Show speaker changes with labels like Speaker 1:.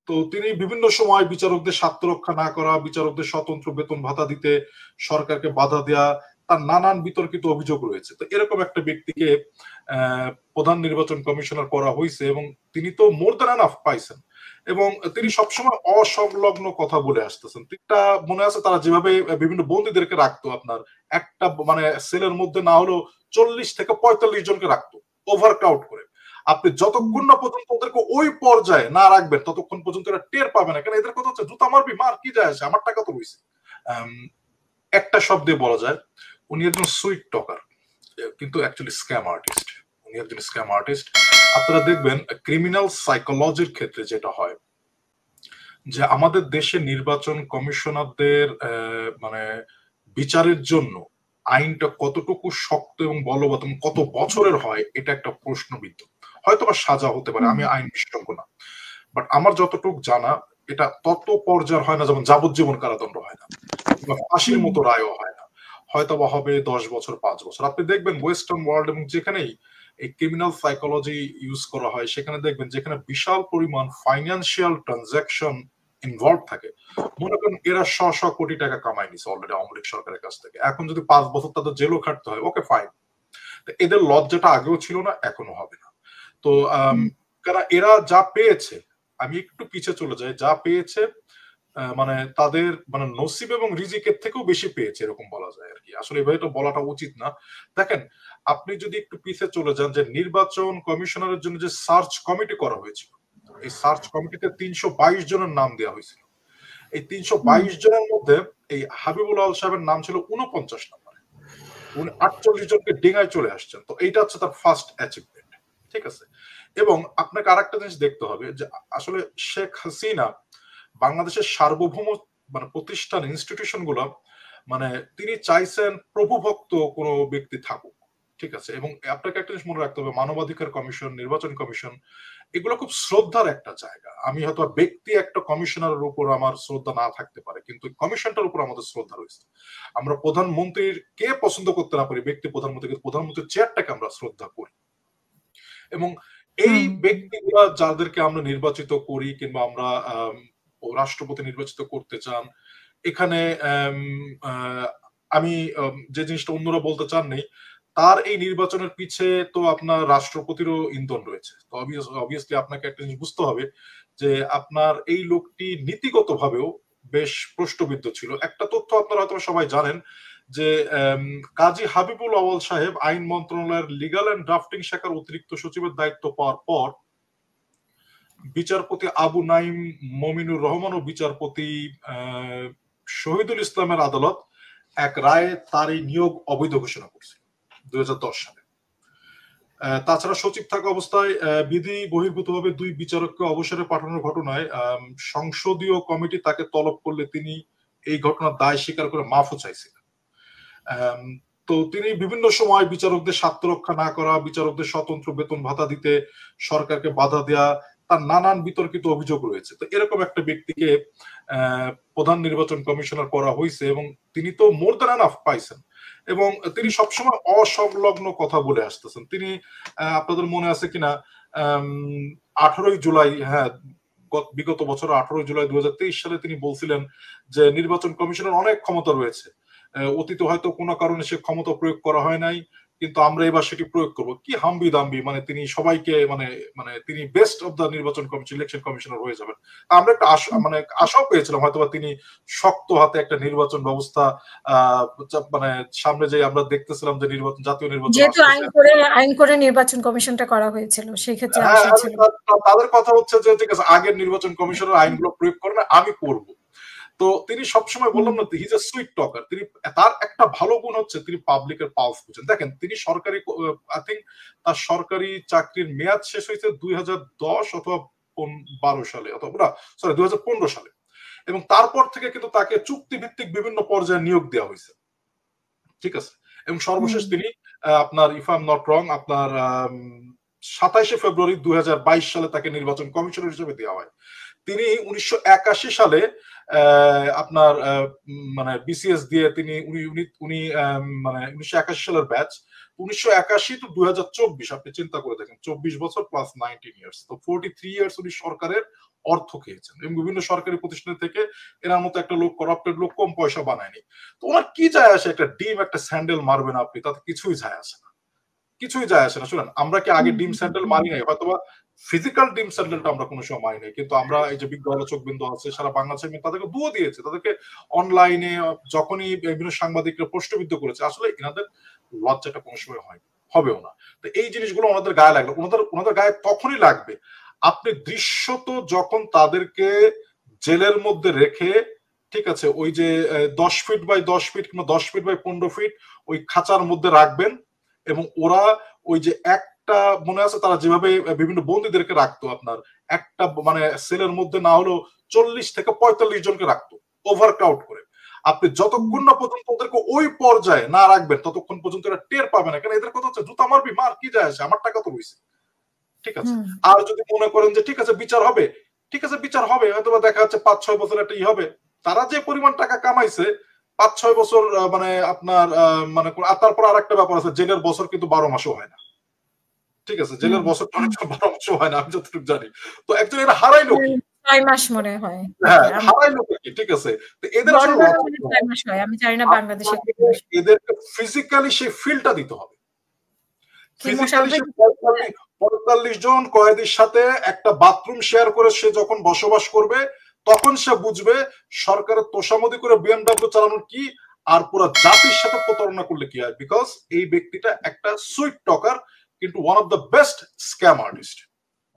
Speaker 1: তো তিনি বিভিন্ন সময় বিচারকদের স্বার্থ রক্ষা না করা, বিচারকদের স্বতন্ত্র বেতন ভাতা দিতে সরকারকে বাধা দেওয়া, তার নানান বিতর্কিত অভিযোগ রয়েছে। তো এরকম একটা ব্যক্তিকে প্রধান নির্বাচন কমিশনার করা হয়েছে এবং তিনি তো মোর দ্যান এনাফ পাইছেন এবং তিনি সবসময় অসংলগ্ন কথা বলে আসতেছেন। এটা মনে আছে তারা যেভাবে বিভিন্ন বন্দীদেরকে রাখতো, আপনার একটা মানে সেলের মধ্যে না হলেও 40 থেকে 45 জনকে রাখতো ওভার ক্রাউড করে। আপনি যতক্ষণ না পর্যন্ত ওদেরকে ওই পর্যায়ে না রাখবেন ততক্ষণ পর্যন্ত এরা টের পাবে না। কেন এদের কথা হচ্ছে জুতা মারবি মার, কি যায় আসে, আমার টাকা তো রয়েছে। একটা শব্দে বলা যায় উনি একজন সুইট টকার, কিন্তু অ্যাকচুয়ালি স্ক্যাম আর্টিস্ট। উনি একজন স্ক্যাম আর্টিস্ট। আপনারা দেখবেন ক্রিমিনাল সাইকোলজির ক্ষেত্রে যেটা হয় যে আমাদের দেশে নির্বাচন কমিশনারদের মানে বিচারের জন্য আইনটা কতটুকু শক্ত এবং বলবৎ এবং কত বছরের হয় এটা একটা প্রশ্নবিদ্ধ। হয়তো বা সাজা হতে পারে, আমি আইন বিশেষজ্ঞ না, বাট আমার যতটুকু জানা এটা তত পর্যায়ের হয় না, যেমন যাবজ্জীবন কারাদণ্ড হয় না বা ফাঁসির মতো রায়ও হয় না, হয়তো বা হবে 10 বছর 5 বছর। আপনি দেখবেন ওয়েস্টার্ন ওয়ার্ল্ড এবং যেখানেই এই ক্রিমিনাল সাইকোলজি ইউজ করা হয় সেখানে দেখবেন যেখানে বিশাল পরিমাণ ফাইন্যান্সিয়াল ট্রানজাকশন ইনভলভ থাকে, মনে করেন এরা শ কোটি টাকা কামাই নিছে অলরেডি আওয়ামী লীগ সরকারের কাছ থেকে, এখন যদি 5 বছর তাদের জেলও খাটতে হয়, ওকে ফাইন। এদের লজ্জাটা আগেও ছিল না, এখনো হবে না। তো কারণ এরা যা পেয়েছে, আমি একটু পিছিয়ে চলে যাই, যা পেয়েছে মানে তাদের মানে নসিব এবং রিজিকের থেকেও বেশি পেয়েছে এরকম বলা যায় আর কি। আসলে এভাবে তো বলাটা উচিত না। দেখেন, আপনি যদি একটু পিছিয়ে চলে যান, যে নির্বাচন কমিশনারের জন্য যে সার্চ কমিটি করা হয়েছিল, এই সার্চ কমিটিতে 322 জনের নাম দেওয়া হয়েছিল। এই 322 জনের মধ্যে এই হাবিবুল আল সাহেবের নাম ছিল 49 নম্বরে। উনি 48 জনকে ডিঙায় চলে আসছেন। তো এইটা হচ্ছে তার ফার্স্ট অ্যাচিভমেন্ট, ঠিক আছে। এবং আপনাকে আরেকটা জিনিস দেখতে হবে যে আসলে শেখ হাসিনা বাংলাদেশের সার্বভৌম মানে প্রতিষ্ঠান ইনস্টিটিউশন গুলো মানে তিনি চাইছেন প্রভুভক্ত কোনো ব্যক্তি থাকুক, ঠিক আছে। এবং আপনাকে একটা জিনিস মনে রাখতে হবে, মানবাধিকার কমিশন, নির্বাচন কমিশন, এগুলো খুব শ্রদ্ধার একটা জায়গা। আমি হয়তো ব্যক্তি একটা কমিশনারের উপর আমার শ্রদ্ধা না থাকতে পারে, কিন্তু কমিশনটার উপর আমাদের শ্রদ্ধা রয়েছে। আমরা প্রধানমন্ত্রীর কে পছন্দ করতে না পারি, ব্যক্তি প্রধানমন্ত্রী, প্রধানমন্ত্রীর চেয়ারটাকে আমরা শ্রদ্ধা করি। এবং এই ব্যক্তিগুলা যাদেরকে আমরা নির্বাচিত করি কিংবা আমরা রাষ্ট্রপতি নির্বাচিত করতে চান, এখানে আমি যে জিনিসটা অন্যরা বলতে চাননি, তার এই নির্বাচনের পিছে তো আপনার রাষ্ট্রপতিরও ইন্ধন রয়েছে। তো অবভিয়াসলি আপনাকে একটা জিনিস বুঝতে হবে যে আপনার এই লোকটি নীতিগত ভাবেও বেশ প্রশ্নবিদ্ধ ছিল। একটা তথ্য আপনারা হয়তো সবাই জানেন যে কাজী হাবিবুল আউয়াল সাহেব আইন মন্ত্রণালয়ের লিগাল এন্ড ড্রাফটিং শাখার অতিরিক্ত সচিবের দায়িত্ব পাওয়ার পর বিচারপতি আবু নাইম মমিনুর রহমান ও বিচারপতি শহীদুল ইসলামের আদালত এক রায়ে তার এই নিয়োগ অবৈধ ঘোষণা করছে 2010 সালে। তাছাড়া সচিব থাকা অবস্থায় বিধি বহির্ভূতভাবে 2 বিচারককে অবসরে পাঠানোর ঘটনায় সংসদীয় কমিটি তাকে তলব করলে তিনি এই ঘটনার দায় স্বীকার করে মাফও চাইছিলেন। তো তিনি বিভিন্ন সময় বিচারকদের স্বার্থ রক্ষা না করা, বিচারকদের স্বতন্ত্র বেতন ভাতা দিতে সরকারকে বাধা দেওয়া, তার নানান বিতর্কিত অভিযোগ রয়েছে। তো এরকম একটা ব্যক্তিকে প্রধান নির্বাচন কমিশনার করা হয়েছে এবং তিনি তো মোর দ্যান এনাফ পাইছেন এবং তিনি সবসময় অসংলগ্ন কথা বলে আসতেছেন। তিনি আপনাদের মনে আছে কিনা 18 জুলাই, হ্যাঁ বিগত বছর 18 জুলাই 2023 সালে তিনি বলছিলেন যে নির্বাচন কমিশনের অনেক ক্ষমতা রয়েছে, অতীতে হয়তো কোনো কারণে সে ক্ষমতা প্রয়োগ করা হয় নাই, কিন্তু আমরা এবার সেটি প্রয়োগ করব। কি হাম্বি দাম্বি, মানে তিনি সবাইকে মানে তিনি বেস্ট অফ দ্য নির্বাচন কমিশন, ইলেকশন কমিশনার হয়ে যাবেন। আমরা একটা আশাও পেয়েছিলাম হয়তো তিনি শক্ত হাতে একটা নির্বাচন ব্যবস্থা মানে সামনে যে আমরা দেখতেছিলাম যে নির্বাচন, জাতীয় নির্বাচন
Speaker 2: যেহেতু আইন করে নির্বাচন কমিশনটা করা হয়েছিল, সেই ক্ষেত্রে আশা ছিল।
Speaker 1: তাদের কথা হচ্ছে যে ঠিক আছে আগের নির্বাচন কমিশনের আইনগুলো প্রয়োগ করেন, আমি করব। তো তিনি সবসময় বললাম না, he is a sweet talker. তিনি, তার একটা ভালো গুণ হচ্ছে তিনি পাবলিকের পালস বুঝেন। দেখেন তিনি সরকারি, আই থিঙ্ক তার সরকারি চাকরির মেয়াদ শেষ হয়েছে 2010 অথবা 12 সালে, অথবা সরি 2015 সালে, এবং তারপর থেকে কিন্তু তাকে চুক্তিভিত্তিক বিভিন্ন পর্যায়ে নিয়োগ দেওয়া হয়েছে, ঠিক আছে। এবং সর্বশেষ তিনি আপনার if I am not wrong আপনার 27 ফেব্রুয়ারি 2022 সালে তাকে নির্বাচন কমিশনার হিসেবে দেওয়া হয়। তিনি 1981 সালে আপনার মানে বিসিএস দিয়ে তিনি উনি মানে 1981 সালের ব্যাচ, 1981 টু 2024 আপনি চিন্তা করে দেখেন, 24 বছর প্লাস 19 ইয়ার্স, তো 43 ইয়ার্স উনি সরকারের অর্থ খেয়েছেন এবং বিভিন্ন সরকারি প্রতিষ্ঠান থেকে এনার মতো একটা লোক, করাপ্টেড লোক, কম পয়সা বানায়নি। তো ওনার কি যায় আসে, একটা ডিম একটা স্যান্ডেল মারবেন আপনি, তাতে কিছুই যায় আসে না, কিছুই যায় আসে না। শুনেন, আমরা কি আগে ডিম স্যান্ডেল মারি নাই, হয়তোবা ফিজিক্যাল ডিম স্যান্ডেলটা আমরা কোনো সময় মারি নাই, কিন্তু আমরা এই যে বিজ্ঞ আলোচক বিন্দু আছে সারা বাংলাদেশে, তাদেরকে দুও দিয়েছে, তাদেরকে অনলাইনে যখনই বিভিন্ন সাংবাদিকরা প্রশ্নবিদ্ধ করেছে, আসলে এনাদের লজ্জাটা কোনো সময় হয়, হবেও না। তো এই জিনিসগুলো ওনাদের গায়ে লাগলো, ওনাদের গায়ে তখনই লাগবে আপনি দৃশ্যত যখন তাদেরকে জেলের মধ্যে রেখে, ঠিক আছে, ওই যে 10 ফিট বাই 10 ফিট কিংবা 10 ফিট বাই 15 ফিট ওই খাঁচার মধ্যে রাখবেন, এবং ওরা ওই যে একটা, মনে আছে তারা যেভাবে বিভিন্ন বন্দীদেরকে রাখতো, আপনার একটা মানে সেলের মধ্যে না হলেও 40 থেকে 45 জনকে রাখতো ওভার ক্রাউড করে। আপনি যতক্ষণ না পর্যন্ত ওদেরকে ওই পর্যায়ে না রাখবেন ততক্ষণ পর্যন্ত এরা টের পাবে না, কারণ এদের কথা হচ্ছে জুতা মারবি মার, কি যায় আসে, আমার টাকা তো রয়েছে, ঠিক আছে। আর যদি মনে করেন যে ঠিক আছে বিচার হবে, ঠিক আছে বিচার হবে, হয়তো দেখা যাচ্ছে 5-6 বছর একটা হবে, তারা যে পরিমাণ টাকা কামাইছে 5-6 বছর, মানে আপনার মানে তারপর আর একটা ব্যাপার আছে, জেলের বছর কিন্তু 12 মাসও হয় না, ঠিক আছে, জেলের বছর অনেক 12 মাসও হয় না, আমি যতটুকু জানি। তো একজন এরা হারাইলো কি,
Speaker 2: 6 মাস মনে হয়।
Speaker 1: হ্যাঁ হারাইলো কি, ঠিক আছে। তো এদের আসলে
Speaker 2: 6 মাস হয়, আমি জানি না বাংলাদেশে
Speaker 1: এদেরকে ফিজিক্যালি সেই ফিলটা দিতে হবে, ফিজিক্যালি 45 জন কয়েদির সাথে একটা বাথরুম শেয়ার করে সে যখন বসবাস করবে, তখন সে বুঝবে সরকারের তোষামদি করে বিএমডব্লিউ চালানোর কি, আর পুরো জাতির সাথে প্রতারণা করলে কি হয়। বিকজ এই ব্যক্তিটা একটা সুইট টকার, কিন্তু one of the best scam artist.